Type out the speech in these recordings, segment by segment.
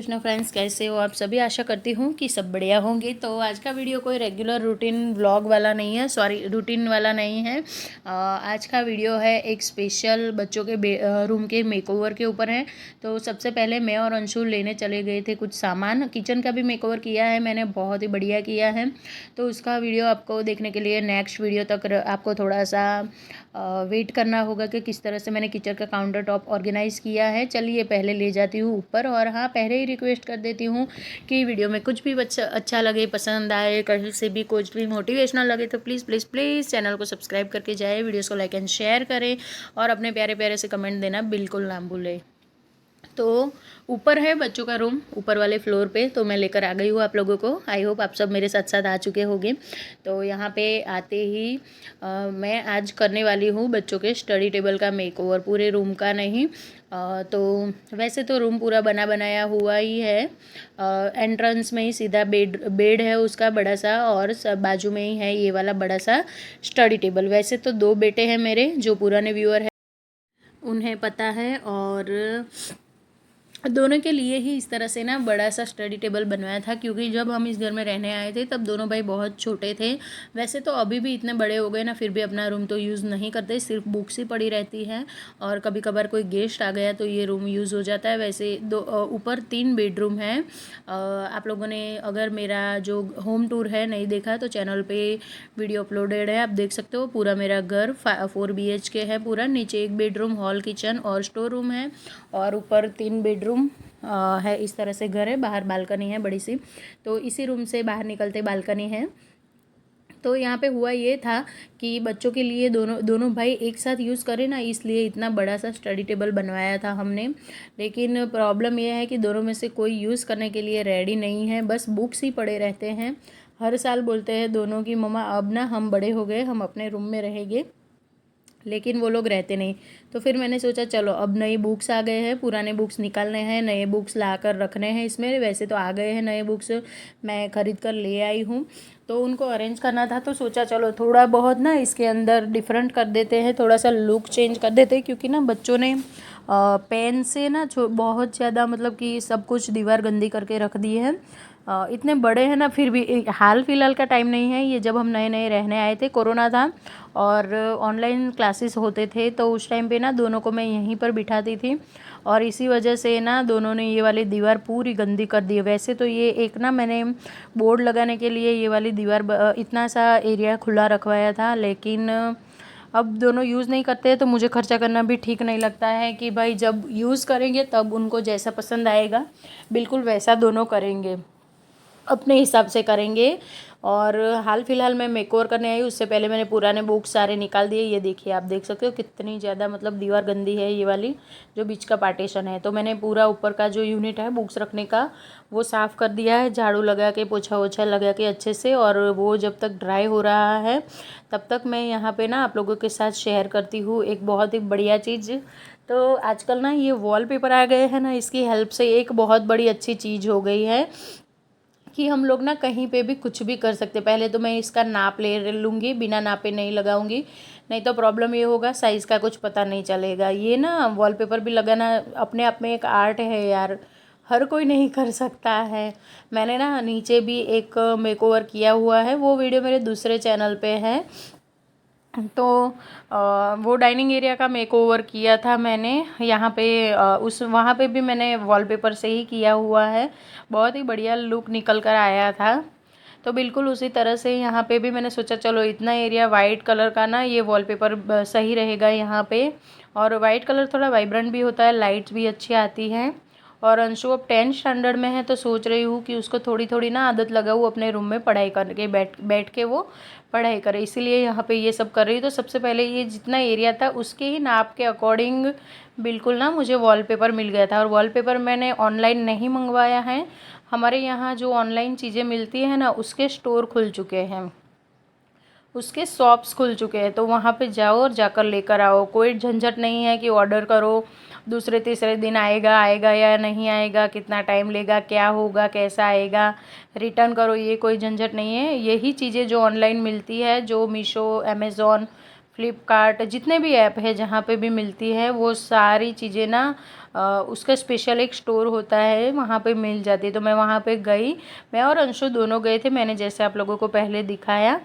Krishna friends, कैसे हो आप सभी। आशा करती हूँ कि सब बढ़िया होंगे। तो आज का वीडियो कोई रेगुलर रूटीन व्लॉग वाला नहीं है, सॉरी रूटीन वाला नहीं है। आज का वीडियो है एक स्पेशल बच्चों के रूम के मेकओवर के ऊपर है। तो सबसे पहले मैं और अंशु लेने चले गए थे कुछ सामान। किचन का भी मेकओवर किया है मैंने, बहुत ही बढ़िया किया है। तो उसका वीडियो आपको देखने के लिए नेक्स्ट वीडियो तक आपको थोड़ा सा वेट करना होगा कि किस तरह से मैंने किचन का काउंटर टॉप ऑर्गेनाइज़ किया है। चलिए पहले ले जाती हूँ ऊपर। और हाँ, पहले ही रिक्वेस्ट कर देती हूँ कि वीडियो में कुछ भी अच्छा लगे, पसंद आए, कहीं से भी कुछ भी मोटिवेशनल लगे तो प्लीज़ प्लीज़ प्लीज़ चैनल को सब्सक्राइब करके जाए, वीडियोज़ को लाइक एंड शेयर करें और अपने प्यारे प्यारे से कमेंट देना बिल्कुल ना भूलें। तो ऊपर है बच्चों का रूम, ऊपर वाले फ्लोर पे। तो मैं लेकर आ गई हूँ आप लोगों को। आई होप आप सब मेरे साथ साथ आ चुके होंगे। तो यहाँ पे आते ही मैं आज करने वाली हूँ बच्चों के स्टडी टेबल का मेकओवर, पूरे रूम का नहीं। तो वैसे तो रूम पूरा बना बनाया हुआ ही है। एंट्रेंस में ही सीधा बेड है उसका बड़ा सा, और सब बाजू में ही है ये वाला बड़ा सा स्टडी टेबल। वैसे तो 2 बेटे हैं मेरे जो पुराने व्यूअर है, उन्हें पता है। और दोनों के लिए ही इस तरह से ना बड़ा सा स्टडी टेबल बनवाया था, क्योंकि जब हम इस घर में रहने आए थे तब दोनों भाई बहुत छोटे थे। वैसे तो अभी भी इतने बड़े हो गए ना, फिर भी अपना रूम तो यूज़ नहीं करते, सिर्फ बुक्स ही पड़ी रहती हैं। और कभी कभार कोई गेस्ट आ गया तो ये रूम यूज़ हो जाता है। वैसे ऊपर 3 बेडरूम हैं। आप लोगों ने अगर मेरा जो होम टूर है नहीं देखा तो चैनल पे वीडियो अपलोडेड है, आप देख सकते हो। पूरा मेरा घर 4 BHK है पूरा। नीचे 1 बेडरूम, हॉल, किचन और स्टोर रूम है, और ऊपर 3 बेडरूम है। इस तरह से घर है। बाहर बालकनी है बड़ी सी, तो इसी रूम से बाहर निकलते बालकनी है। तो यहाँ पे हुआ ये था कि बच्चों के लिए दोनों भाई एक साथ यूज़ करें ना, इसलिए इतना बड़ा सा स्टडी टेबल बनवाया था हमने। लेकिन प्रॉब्लम यह है कि दोनों में से कोई यूज़ करने के लिए रेडी नहीं है, बस बुक्स ही पड़े रहते हैं। हर साल बोलते हैं दोनों की मम्मा अब ना हम बड़े हो गए, हम अपने रूम में रहेंगे, लेकिन वो लोग रहते नहीं। तो फिर मैंने सोचा चलो अब नई बुक्स आ गए हैं, पुराने बुक्स निकालने हैं, नए बुक्स ला कर रखने हैं इसमें। वैसे तो आ गए हैं नए बुक्स, मैं ख़रीद कर ले आई हूँ। तो उनको अरेंज करना था, तो सोचा चलो थोड़ा बहुत ना इसके अंदर डिफरेंट कर देते हैं, थोड़ा सा लुक चेंज कर देते हैं। क्योंकि ना बच्चों ने पेन से ना बहुत ज़्यादा मतलब कि सब कुछ दीवार गंदी करके रख दी है। इतने बड़े हैं ना, फिर भी हाल फिलहाल का टाइम नहीं है ये, जब हम नए नए रहने आए थे, कोरोना था और ऑनलाइन क्लासेस होते थे, तो उस टाइम पे ना दोनों को मैं यहीं पर बिठाती थी। और इसी वजह से ना दोनों ने ये वाली दीवार पूरी गंदी कर दी है। वैसे तो ये एक ना मैंने बोर्ड लगाने के लिए ये वाली दीवार इतना सा एरिया खुला रखवाया था, लेकिन अब दोनों यूज़ नहीं करते तो मुझे खर्चा करना भी ठीक नहीं लगता है कि भाई जब यूज़ करेंगे तब उनको जैसा पसंद आएगा बिल्कुल वैसा दोनों करेंगे, अपने हिसाब से करेंगे। और हाल फिलहाल मैं मेकओवर करने आई, उससे पहले मैंने पुराने बुक्स सारे निकाल दिए। ये देखिए, आप देख सकते हो कितनी ज़्यादा मतलब दीवार गंदी है ये वाली, जो बीच का पार्टीशन है। तो मैंने पूरा ऊपर का जो यूनिट है बुक्स रखने का वो साफ़ कर दिया है, झाड़ू लगा के, पोछा वोछा लगा के अच्छे से। और वो जब तक ड्राई हो रहा है तब तक मैं यहाँ पे ना आप लोगों के साथ शेयर करती हूँ एक बहुत ही बढ़िया चीज़। तो आजकल ना ये वॉलपेपर आ गए हैं ना, इसकी हेल्प से एक बहुत बड़ी अच्छी चीज़ हो गई है कि हम लोग ना कहीं पे भी कुछ भी कर सकते। पहले तो मैं इसका नाप ले लूँगी, बिना नापे नहीं लगाऊँगी, नहीं तो प्रॉब्लम ये होगा साइज़ का कुछ पता नहीं चलेगा। ये ना वॉलपेपर भी लगाना अपने आप में एक आर्ट है यार, हर कोई नहीं कर सकता है। मैंने ना नीचे भी एक मेकओवर किया हुआ है, वो वीडियो मेरे दूसरे चैनल पे है। तो वो डाइनिंग एरिया का मेकओवर किया था मैंने यहाँ पे, उस वहाँ पे भी मैंने वॉलपेपर से ही किया हुआ है। बहुत ही बढ़िया लुक निकल कर आया था। तो बिल्कुल उसी तरह से यहाँ पे भी मैंने सोचा चलो इतना एरिया वाइट कलर का ना ये वॉलपेपर सही रहेगा यहाँ पे। और वाइट कलर थोड़ा वाइब्रेंट भी होता है, लाइट्स भी अच्छी आती हैं। और अंशु अब 10th स्टैंडर्ड में है, तो सोच रही हूँ कि उसको थोड़ी थोड़ी ना आदत लगाऊँ अपने रूम में पढ़ाई करके, बैठ के वो पढ़ाई करे, इसीलिए यहाँ पे ये सब कर रही हूँ। तो सबसे पहले ये जितना एरिया था उसके ही नाप के अकॉर्डिंग बिल्कुल ना मुझे वॉलपेपर मिल गया था। और वॉलपेपर मैंने ऑनलाइन नहीं मंगवाया है, हमारे यहाँ जो ऑनलाइन चीज़ें मिलती हैं ना उसके स्टोर खुल चुके हैं, उसके शॉप्स खुल चुके हैं। तो वहाँ पे जाओ और जाकर लेकर आओ, कोई झंझट नहीं है कि ऑर्डर करो दूसरे तीसरे दिन आएगा या नहीं आएगा, कितना टाइम लेगा, क्या होगा, कैसा आएगा, रिटर्न करो, ये कोई झंझट नहीं है। यही चीज़ें जो ऑनलाइन मिलती है, जो मीशो, अमेज़ॉन, फ्लिपकार्ट, जितने भी ऐप है जहाँ पे भी मिलती है वो सारी चीज़ें ना उसका स्पेशल एक स्टोर होता है, वहाँ पे मिल जाती है। तो मैं वहाँ पे गई, मैं और अंशु दोनों गए थे, मैंने जैसे आप लोगों को पहले दिखाया।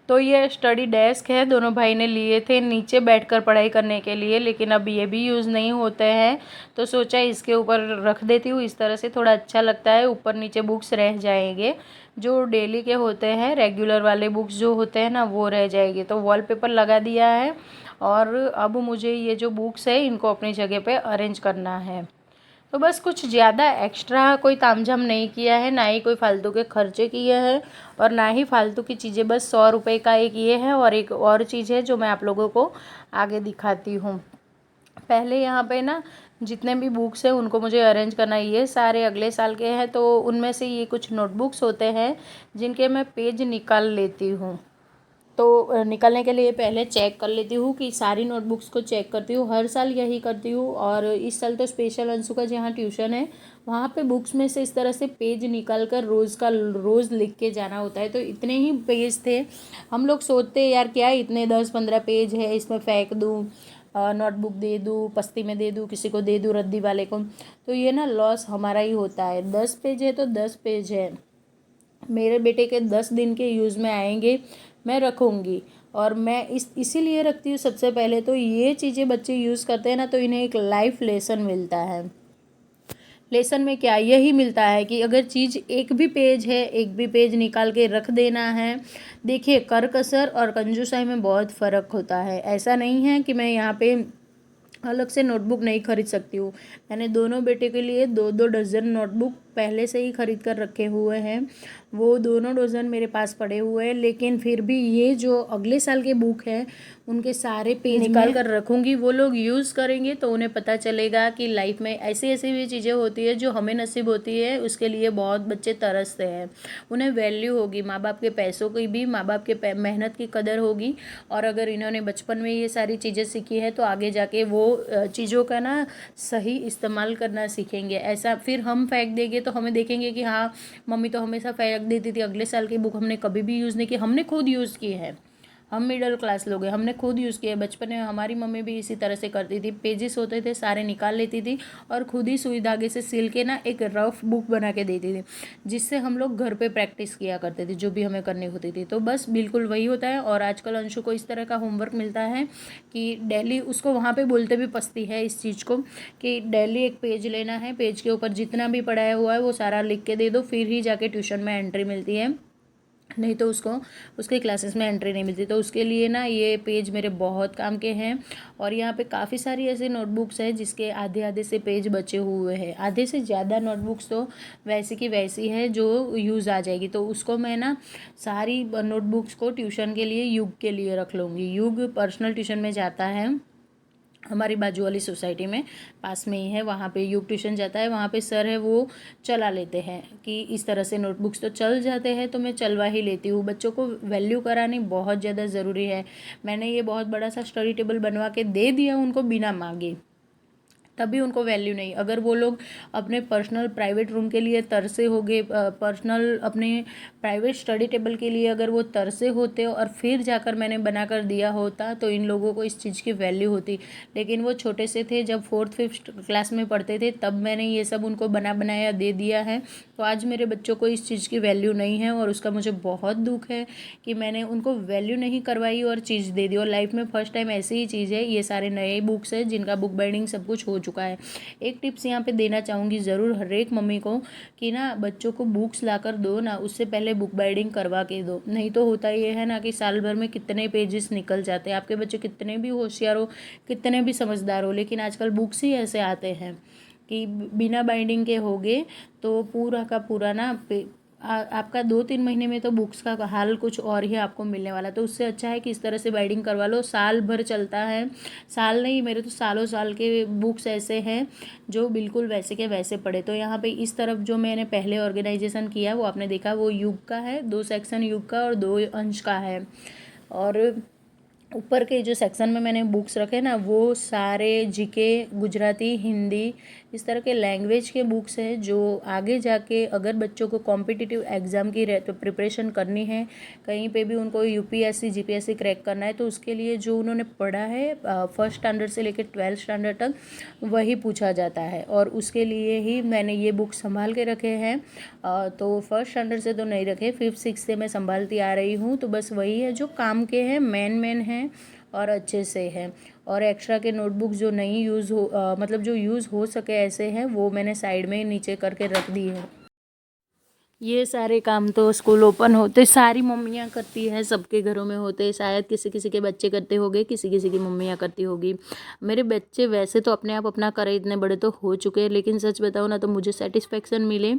तो ये स्टडी डेस्क है, दोनों भाई ने लिए थे नीचे बैठकर पढ़ाई करने के लिए, लेकिन अब ये भी यूज़ नहीं होते हैं तो सोचा इसके ऊपर रख देती हूँ। इस तरह से थोड़ा अच्छा लगता है, ऊपर नीचे बुक्स रह जाएंगे, जो डेली के होते हैं रेगुलर वाले बुक्स जो होते हैं ना वो रह जाएगी। तो वॉलपेपर लगा दिया है और अब मुझे ये जो बुक्स है इनको अपनी जगह पे अरेंज करना है। तो बस कुछ ज़्यादा एक्स्ट्रा कोई तामझाम नहीं किया है, ना ही कोई फालतू के खर्चे किए हैं और ना ही फालतू की चीज़ें। बस 100 रुपये का एक ये है और एक और चीज़ है जो मैं आप लोगों को आगे दिखाती हूँ। पहले यहाँ पे ना जितने भी बुक्स हैं उनको मुझे अरेंज करना है, ये सारे अगले साल के हैं। तो उनमें से ये कुछ नोटबुक्स होते हैं जिनके मैं पेज निकाल लेती हूँ। तो निकलने के लिए पहले चेक कर लेती हूँ कि सारी नोटबुक्स को चेक करती हूँ, हर साल यही करती हूँ। और इस साल तो स्पेशल अंशु का जहाँ ट्यूशन है वहाँ पे बुक्स में से इस तरह से पेज निकाल कर रोज़ लिख के जाना होता है। तो इतने ही पेज थे, हम लोग सोचते यार क्या इतने 10-15 पेज है, इसमें फेंक दूँ, नोटबुक दे दूँ, पस्ती में दे दूँ, किसी को दे दूँ रद्दी वाले को, तो ये ना लॉस हमारा ही होता है। 10 पेज है तो 10 पेज है, मेरे बेटे के 10 दिन के यूज़ में आएंगे, मैं रखूँगी। और मैं इसीलिए रखती हूँ। सबसे पहले तो ये चीज़ें बच्चे यूज़ करते हैं ना तो इन्हें एक लाइफ लेसन मिलता है। लेसन में क्या यही मिलता है कि अगर चीज़ एक भी पेज है, एक भी पेज निकाल के रख देना है। देखिए करकसर और कंजूसाई में बहुत फ़र्क होता है। ऐसा नहीं है कि मैं यहाँ पे अलग से नोटबुक नहीं खरीद सकती हूँ। मैंने दोनों बेटे के लिए 2-2 डज़न नोटबुक पहले से ही खरीद कर रखे हुए हैं, वो दोनों डज़न मेरे पास पड़े हुए हैं। लेकिन फिर भी ये जो अगले साल के बुक हैं उनके सारे पेज निकाल कर रखूँगी, वो लोग यूज़ करेंगे तो उन्हें पता चलेगा कि लाइफ में ऐसी ऐसी भी चीज़ें होती है जो हमें नसीब होती है, उसके लिए बहुत बच्चे तरसते हैं। उन्हें वैल्यू होगी, माँ बाप के पैसों की भी, माँ बाप के मेहनत की कदर होगी। और अगर इन्होंने बचपन में ये सारी चीज़ें सीखी है तो आगे जाके वो चीज़ों का ना सही इस्तेमाल करना सीखेंगे। ऐसा फिर हम फेंक देंगे तो हमें देखेंगे कि हाँ मम्मी तो हमेशा फेंक देती थी, अगले साल की बुक हमने कभी भी यूज़ नहीं की, हमने खुद यूज़ की है। हम मिडिल क्लास लोग हैं, हमने खुद यूज़ किया है। बचपन में हमारी मम्मी भी इसी तरह से करती थी, पेजेस होते थे सारे निकाल लेती थी और खुद ही सुई धागे से सिल के ना एक रफ बुक बना के देती थी, जिससे हम लोग घर पे प्रैक्टिस किया करते थे जो भी हमें करनी होती थी। तो बस बिल्कुल वही होता है। और आजकल अंशु को इस तरह का होमवर्क मिलता है कि डेली उसको वहाँ पे बोलते भी पछती है इस चीज़ को कि डेली एक पेज लेना है, पेज के ऊपर जितना भी पढ़ाया हुआ है वो सारा लिख के दे दो, फिर ही जाके ट्यूशन में एंट्री मिलती है, नहीं तो उसको उसके क्लासेस में एंट्री नहीं मिलती। तो उसके लिए ना ये पेज मेरे बहुत काम के हैं। और यहाँ पे काफ़ी सारी ऐसी नोटबुक्स हैं जिसके आधे आधे से पेज बचे हुए हैं, आधे से ज़्यादा नोटबुक्स तो वैसी की वैसी है जो यूज़ आ जाएगी। तो उसको मैं ना सारी नोटबुक्स को ट्यूशन के लिए युग के लिए रख लूँगी। युग पर्सनल ट्यूशन में जाता है, हमारी बाजू वाली सोसाइटी में पास में ही है, वहाँ पे युग ट्यूशन जाता है, वहाँ पे सर है वो चला लेते हैं कि इस तरह से नोटबुक्स तो चल जाते हैं, तो मैं चलवा ही लेती हूँ। बच्चों को वैल्यू करानी बहुत ज़्यादा ज़रूरी है। मैंने ये बहुत बड़ा सा स्टडी टेबल बनवा के दे दिया उनको बिना मांगे, तभी उनको वैल्यू नहीं। अगर वो लोग अपने पर्सनल प्राइवेट रूम के लिए तरसे होंगे, पर्सनल अपने प्राइवेट स्टडी टेबल के लिए अगर वो तरसे होते और फिर जाकर मैंने बनाकर दिया होता तो इन लोगों को इस चीज़ की वैल्यू होती। लेकिन वो छोटे से थे, जब 4th-5th क्लास में पढ़ते थे तब मैंने ये सब उनको बना बनाया दे दिया है। तो आज मेरे बच्चों को इस चीज़ की वैल्यू नहीं है और उसका मुझे बहुत दुख है कि मैंने उनको वैल्यू नहीं करवाई और चीज़ दे दी। और लाइफ में फर्स्ट टाइम ऐसी ही चीज़ है, ये सारे नए बुक्स हैं जिनका बुक बाइंडिंग सब कुछ हो चुका है। एक टिप्स यहाँ पे देना चाहूँगी ज़रूर हर एक मम्मी को कि ना बच्चों को बुक्स लाकर दो ना, उससे पहले बुक बाइंडिंग करवा के दो। नहीं तो होता ये है ना कि साल भर में कितने पेजेस निकल जाते हैं, आपके बच्चे कितने भी होशियार हो, कितने भी समझदार हो, लेकिन आजकल बुक्स ही ऐसे आते हैं कि बिना बाइंडिंग के होगे तो पूरा का पूरा ना आपका 2-3 महीने में तो बुक्स का हाल कुछ और ही आपको मिलने वाला। तो उससे अच्छा है कि इस तरह से बाइंडिंग करवा लो, साल भर चलता है। साल नहीं, मेरे तो सालों साल के बुक्स ऐसे हैं जो बिल्कुल वैसे के वैसे पड़े। तो यहाँ पे इस तरफ जो मैंने पहले ऑर्गेनाइजेशन किया वो आपने देखा, वो युग का है, 2 सेक्शन युग का और 2 अंश का है। और ऊपर के जो सेक्शन में मैंने बुक्स रखे ना वो सारे जीके, गुजराती, हिंदी, इस तरह के लैंग्वेज के बुक्स हैं जो आगे जाके अगर बच्चों को कॉम्पिटिटिव एग्ज़ाम की तो प्रिपरेशन करनी है, कहीं पे भी उनको यूपीएससी जीपीएससी क्रैक करना है, तो उसके लिए जो उन्होंने पढ़ा है फर्स्ट स्टैंडर्ड से लेकर 12th स्टैंडर्ड तक वही पूछा जाता है। और उसके लिए ही मैंने ये बुक संभाल के रखे हैं। तो फर्स्ट स्टैंडर्ड से तो नहीं रखे, 5th 6th से मैं संभालती आ रही हूँ। तो बस वही है जो काम के हैं, मेन हैं और अच्छे से हैं। और एक्स्ट्रा के नोटबुक जो नहीं यूज़ हो मतलब जो यूज़ हो सके ऐसे हैं, वो मैंने साइड में नीचे करके रख दी है। ये सारे काम तो स्कूल ओपन होते सारी मम्मियाँ करती है, सबके घरों में होते, शायद किसी किसी के बच्चे करते होंगे, किसी किसी की मम्मियाँ करती होगी। मेरे बच्चे वैसे तो अपने आप अपना करे, इतने बड़े तो हो चुके हैं, लेकिन सच बताओ ना तो मुझे सेटिस्फेक्शन मिले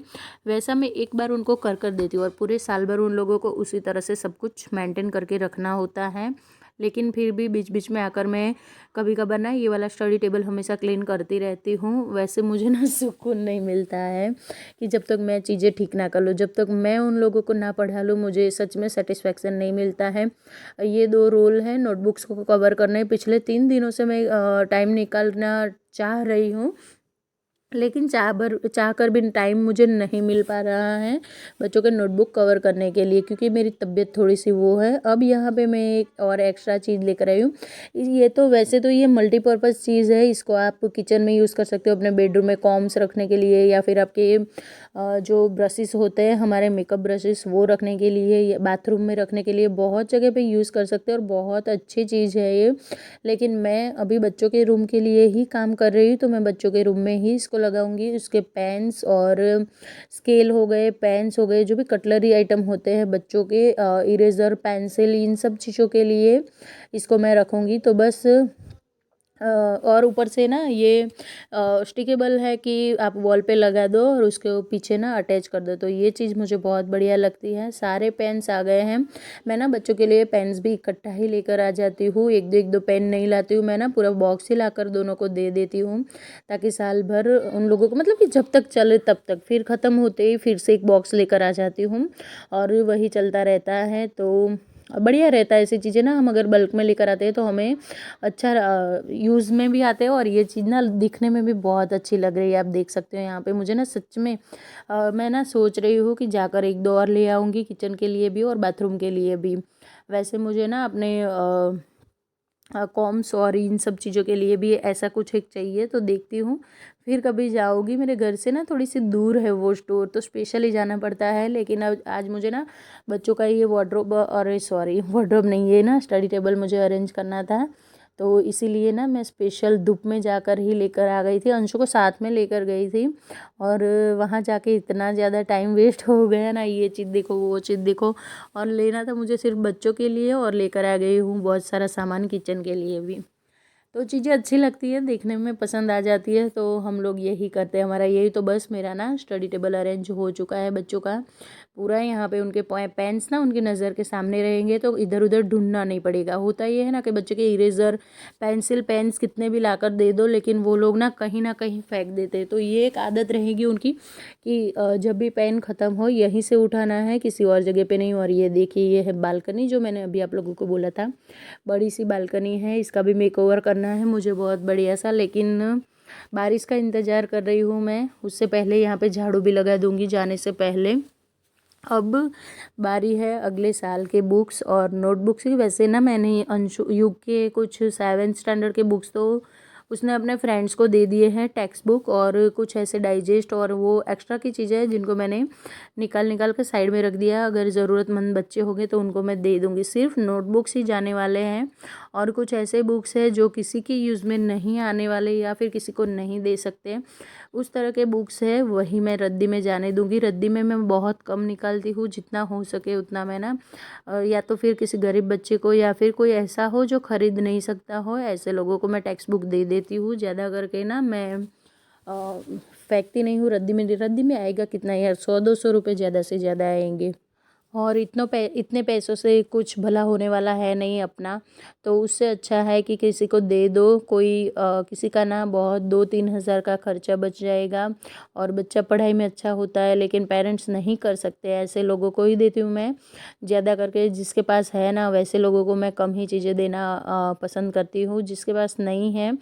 वैसा मैं एक बार उनको कर देती हूँ। और पूरे साल भर उन लोगों को उसी तरह से सब कुछ मेंटेन करके रखना होता है। लेकिन फिर भी बीच बीच में आकर मैं कभी कभार ना ये वाला स्टडी टेबल हमेशा क्लीन करती रहती हूँ। वैसे मुझे ना सुकून नहीं मिलता है कि जब तक मैं चीज़ें ठीक ना कर लूँ, जब तक मैं उन लोगों को ना पढ़ा लूँ, मुझे सच में सेटिस्फेक्शन नहीं मिलता है। ये 2 रोल हैं नोटबुक्स को कवर करने। पिछले 3 दिनों से मैं टाइम निकालना चाह रही हूँ, लेकिन चाह कर भी टाइम मुझे नहीं मिल पा रहा है बच्चों के नोटबुक कवर करने के लिए, क्योंकि मेरी तबीयत थोड़ी सी वो है। अब यहाँ पे मैं एक और एक्स्ट्रा चीज़ लेकर आई हूँ। ये तो वैसे तो ये मल्टीपर्पज़ चीज़ है, इसको आप किचन में यूज़ कर सकते हो, अपने बेडरूम में कॉम्स रखने के लिए, या फिर आपके जो ब्रशेस होते हैं हमारे मेकअप ब्रशेस वो रखने के लिए, या बाथरूम में रखने के लिए, बहुत जगह पे यूज़ कर सकते हैं और बहुत अच्छी चीज़ है ये। लेकिन मैं अभी बच्चों के रूम के लिए ही काम कर रही हूँ, तो मैं बच्चों के रूम में ही इसको लगाऊंगी। उसके पेन्स और स्केल हो गए, पेन्स हो गए, जो भी कटलरी आइटम होते हैं बच्चों के, इरेज़र, पेंसिल, इन सब चीज़ों के लिए इसको मैं रखूँगी। तो बस और ऊपर से ना ये स्टिकेबल है कि आप वॉल पे लगा दो और उसके पीछे ना अटैच कर दो, तो ये चीज़ मुझे बहुत बढ़िया लगती है। सारे पेन्स आ गए हैं। मैं ना बच्चों के लिए पेन्स भी इकट्ठा ही लेकर आ जाती हूँ, एक दो पेन नहीं लाती हूँ मैं ना, पूरा बॉक्स ही लाकर दोनों को दे देती हूँ, ताकि साल भर उन लोगों को मतलब कि जब तक चले तब तक, फिर ख़त्म होते ही फिर से एक बॉक्स लेकर आ जाती हूँ और वही चलता रहता है। तो बढ़िया रहता है ऐसी चीज़ें ना, हम अगर बल्क में लेकर आते हैं तो हमें अच्छा यूज़ में भी आते हैं और ये चीज़ ना दिखने में भी बहुत अच्छी लग रही है। आप देख सकते हो यहाँ पे मुझे ना सच में मैं ना सोच रही हूँ कि जाकर एक दो और ले आऊँगी, किचन के लिए भी और बाथरूम के लिए भी। वैसे मुझे ना अपने कॉम्स और इन सब चीज़ों के लिए भी ऐसा कुछ एक चाहिए, तो देखती हूँ फिर कभी जाऊँगी। मेरे घर से ना थोड़ी सी दूर है वो स्टोर, तो स्पेशली जाना पड़ता है। लेकिन अब आज मुझे ना बच्चों का ये वार्डरोब, अरे सॉरी वार्डरोब नहीं, ये ना स्टडी टेबल मुझे अरेंज करना था, तो इसीलिए ना मैं स्पेशल धूप में जाकर ही लेकर आ गई थी, अंशु को साथ में लेकर गई थी। और वहाँ जाके इतना ज़्यादा टाइम वेस्ट हो गया ना, ये चीज़ देखो वो चीज़ देखो, और लेना था मुझे सिर्फ बच्चों के लिए और लेकर आ गई हूँ बहुत सारा सामान किचन के लिए भी। तो चीज़ें अच्छी लगती है, देखने में पसंद आ जाती है, तो हम लोग यही करते हैं। हमारा यही तो बस मेरा ना स्टडी टेबल अरेंज हो चुका है बच्चों का पूरा। यहाँ पे उनके पेन्स ना उनकी नज़र के सामने रहेंगे, तो इधर उधर ढूंढना नहीं पड़ेगा। होता ये है ना कि बच्चे के इरेज़र, पेंसिल, पेन्स कितने भी लाकर दे दो, लेकिन वो लोग ना कहीं फेंक देते हैं। तो ये एक आदत रहेगी उनकी कि जब भी पेन ख़त्म हो यहीं से उठाना है, किसी और जगह पे नहीं। और ये देखिए ये है बालकनी, जो मैंने अभी आप लोगों को बोला था, बड़ी सी बालकनी है, इसका भी मेकओवर करना है मुझे बहुत बढ़िया सा। लेकिन बारिश का इंतज़ार कर रही हूँ मैं, उससे पहले यहाँ पे झाड़ू भी लगा दूँगी जाने से पहले। अब बारी है अगले साल के बुक्स और नोटबुक्स की। वैसे ना मैंने अंशु युग के कुछ 7th स्टैंडर्ड के बुक्स तो उसने अपने फ्रेंड्स को दे दिए हैं, टेक्स्ट बुक और कुछ ऐसे डाइजेस्ट और वो एक्स्ट्रा की चीज़ें हैं जिनको मैंने निकाल कर साइड में रख दिया। अगर ज़रूरतमंद बच्चे होंगे तो उनको मैं दे दूँगी। सिर्फ नोटबुक्स ही जाने वाले हैं और कुछ ऐसे बुक्स हैं जो किसी की यूज़ में नहीं आने वाले या फिर किसी को नहीं दे सकते, उस तरह के बुक्स है वही मैं रद्दी में जाने दूँगी। रद्दी में मैं बहुत कम निकालती हूँ, जितना हो सके उतना मैं ना या तो फिर किसी गरीब बच्चे को या फिर कोई ऐसा हो जो ख़रीद नहीं सकता हो, ऐसे लोगों को मैं टेक्स्ट बुक दे देती हूँ। ज़्यादा करके ना मैं फेंकती नहीं हूँ रद्दी में। रद्दी में आएगा कितना यार, 100-200 रुपये ज़्यादा से ज़्यादा आएंगे और इतने पैसों से कुछ भला होने वाला है नहीं अपना। तो उससे अच्छा है कि किसी को दे दो, कोई किसी का ना बहुत 2-3 हज़ार का खर्चा बच जाएगा और बच्चा पढ़ाई में अच्छा होता है। लेकिन पेरेंट्स नहीं कर सकते, ऐसे लोगों को ही देती हूँ मैं ज़्यादा करके। जिसके पास है ना वैसे लोगों को मैं कम ही चीज़ें देना पसंद करती हूँ। जिसके पास नहीं है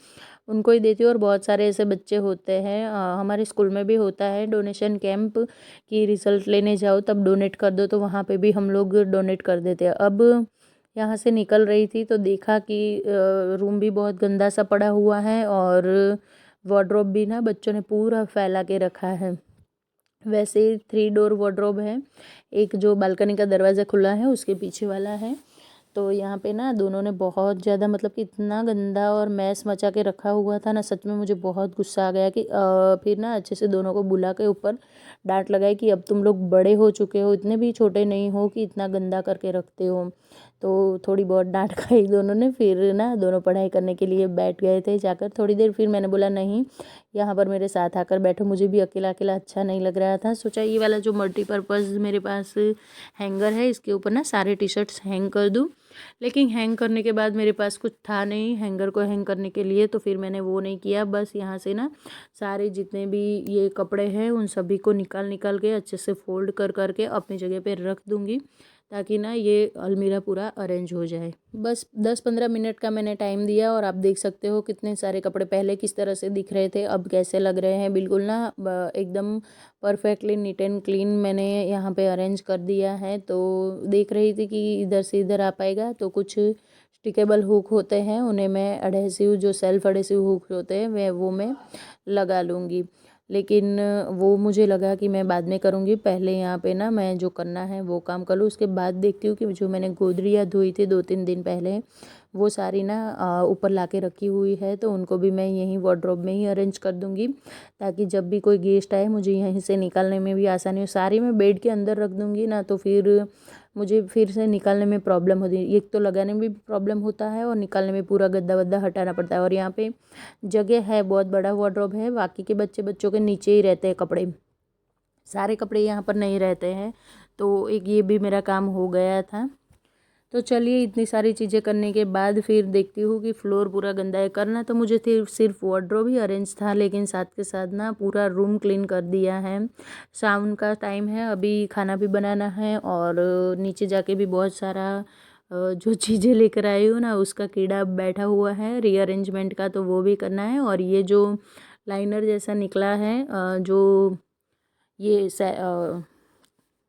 उनको ही देती हूँ। और बहुत सारे ऐसे बच्चे होते हैं, हमारे स्कूल में भी होता है डोनेशन कैंप की रिज़ल्ट लेने जाओ तब डोनेट कर दो, तो वहाँ पे भी हम लोग डोनेट कर देते हैं। अब यहाँ से निकल रही थी तो देखा कि रूम भी बहुत गंदा सा पड़ा हुआ है और वार्डरोब भी ना बच्चों ने पूरा फैला के रखा है। वैसे 3 डोर वार्डरोब है, एक जो बालकनी का दरवाज़ा खुला है उसके पीछे वाला है। तो यहाँ पे ना दोनों ने बहुत ज़्यादा मतलब कि इतना गंदा और मैस मचा के रखा हुआ था ना, सच में मुझे बहुत गुस्सा आ गया कि फिर ना अच्छे से दोनों को बुला के ऊपर डांट लगाई कि अब तुम लोग बड़े हो चुके हो, इतने भी छोटे नहीं हो कि इतना गंदा करके रखते हो। तो थोड़ी बहुत डांट खाई दोनों ने। फिर ना दोनों पढ़ाई करने के लिए बैठ गए थे जाकर थोड़ी देर। फिर मैंने बोला नहीं, यहाँ पर मेरे साथ आकर बैठो, मुझे भी अकेला अकेला अच्छा नहीं लग रहा था। सोचा ये वाला जो मल्टीपर्पज़ मेरे पास हैंगर है इसके ऊपर ना सारे टी शर्ट्स हैंग कर दूँ, लेकिन हैंग करने के बाद मेरे पास कुछ था नहीं हैंगर को हैंग करने के लिए, तो फिर मैंने वो नहीं किया। बस यहाँ से ना सारे जितने भी ये कपड़े हैं उन सभी को निकाल निकाल के अच्छे से फोल्ड कर करके अपनी जगह पे रख दूँगी, ताकि ना ये अलमीरा पूरा अरेंज हो जाए। बस 10-15 मिनट का मैंने टाइम दिया और आप देख सकते हो कितने सारे कपड़े पहले किस तरह से दिख रहे थे, अब कैसे लग रहे हैं। बिल्कुल ना एकदम परफेक्टली नीट एंड क्लीन मैंने यहाँ पे अरेंज कर दिया है। तो देख रही थी कि इधर से इधर आ पाएगा, तो कुछ स्टिकेबल हुक होते हैं उन्हें मैं एडहेसिव जो सेल्फ एडहेसिव हुक होते हैं वो मैं लगा लूँगी। लेकिन वो मुझे लगा कि मैं बाद में करूँगी, पहले यहाँ पे ना मैं जो करना है वो काम कर लूँ। उसके बाद देखती हूँ कि जो मैंने गोदरियाँ धोई थी 2-3 दिन पहले वो सारी ना ऊपर ला के रखी हुई है, तो उनको भी मैं यहीं वार्डरोब में ही अरेंज कर दूँगी, ताकि जब भी कोई गेस्ट आए मुझे यहीं से निकालने में भी आसानी हो। सारी मैं बेड के अंदर रख दूँगी ना, तो फिर मुझे फिर से निकालने में प्रॉब्लम होती है। एक तो लगाने में भी प्रॉब्लम होता है और निकालने में पूरा गद्दा वद्दा हटाना पड़ता है। और यहाँ पे जगह है, बहुत बड़ा वार्डरोब है, बाकी के बच्चों के नीचे ही रहते हैं कपड़े, सारे कपड़े यहाँ पर नहीं रहते हैं। तो एक ये भी मेरा काम हो गया था। तो चलिए इतनी सारी चीज़ें करने के बाद फिर देखती हूँ कि फ्लोर पूरा गंदा है। करना तो मुझे सिर्फ वार्डरोब ही अरेंज था, लेकिन साथ के साथ ना पूरा रूम क्लीन कर दिया है। शाम का टाइम है, अभी खाना भी बनाना है और नीचे जाके भी बहुत सारा जो चीज़ें लेकर आई हूँ ना उसका कीड़ा बैठा हुआ है रीअरेंजमेंट का, तो वो भी करना है। और ये जो लाइनर जैसा निकला है जो ये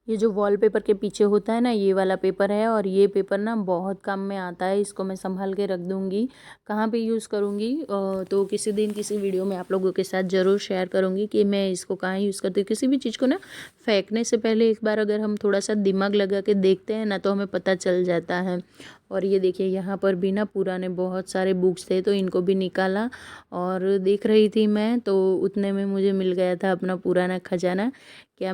ये जो वॉलपेपर के पीछे होता है ना ये वाला पेपर है, और ये पेपर ना बहुत काम में आता है, इसको मैं संभाल के रख दूँगी। कहाँ पे यूज़ करूँगी तो किसी दिन किसी वीडियो में आप लोगों के साथ ज़रूर शेयर करूँगी कि मैं इसको कहाँ यूज़ करती हूँ। किसी भी चीज़ को ना फेंकने से पहले एक बार अगर हम थोड़ा सा दिमाग लगा के देखते हैं ना तो हमें पता चल जाता है। और ये देखिए यहाँ पर भी ना पुराने बहुत सारे बुक्स थे, तो इनको भी निकाला और देख रही थी मैं, तो उतने में मुझे मिल गया था अपना पुराना खजाना। क्या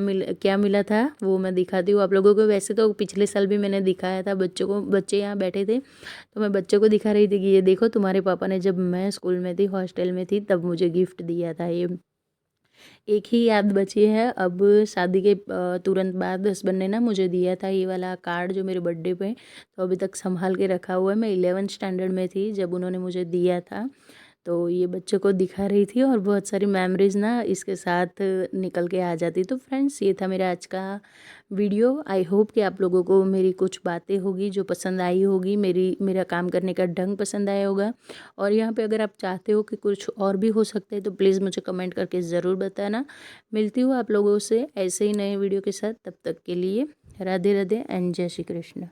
मिला था वो मैं दिखाती हूँ आप लोगों को। वैसे तो पिछले साल भी मैंने दिखाया था बच्चों को, बच्चे यहाँ बैठे थे तो मैं बच्चों को दिखा रही थी कि ये देखो तुम्हारे पापा ने जब मैं स्कूल में थी, हॉस्टल में थी, तब मुझे गिफ्ट दिया था। ये एक ही याद बची है। अब शादी के तुरंत बाद हस्बैंड ने ना मुझे दिया था ये वाला कार्ड जो मेरे बर्थडे पे, तो अभी तक संभाल के रखा हुआ है। मैं 11th स्टैंडर्ड में थी जब उन्होंने मुझे दिया था, तो ये बच्चों को दिखा रही थी और बहुत सारी मेमोरीज ना इसके साथ निकल के आ जाती। तो फ्रेंड्स ये था मेरा आज का वीडियो। आई होप कि आप लोगों को मेरी कुछ बातें होगी जो पसंद आई होगी, मेरा काम करने का ढंग पसंद आया होगा। और यहाँ पे अगर आप चाहते हो कि कुछ और भी हो सकता है तो प्लीज़ मुझे कमेंट करके ज़रूर बताना। मिलती हूँ आप लोगों से ऐसे ही नए वीडियो के साथ, तब तक के लिए राधे राधे एंड जय श्री कृष्ण।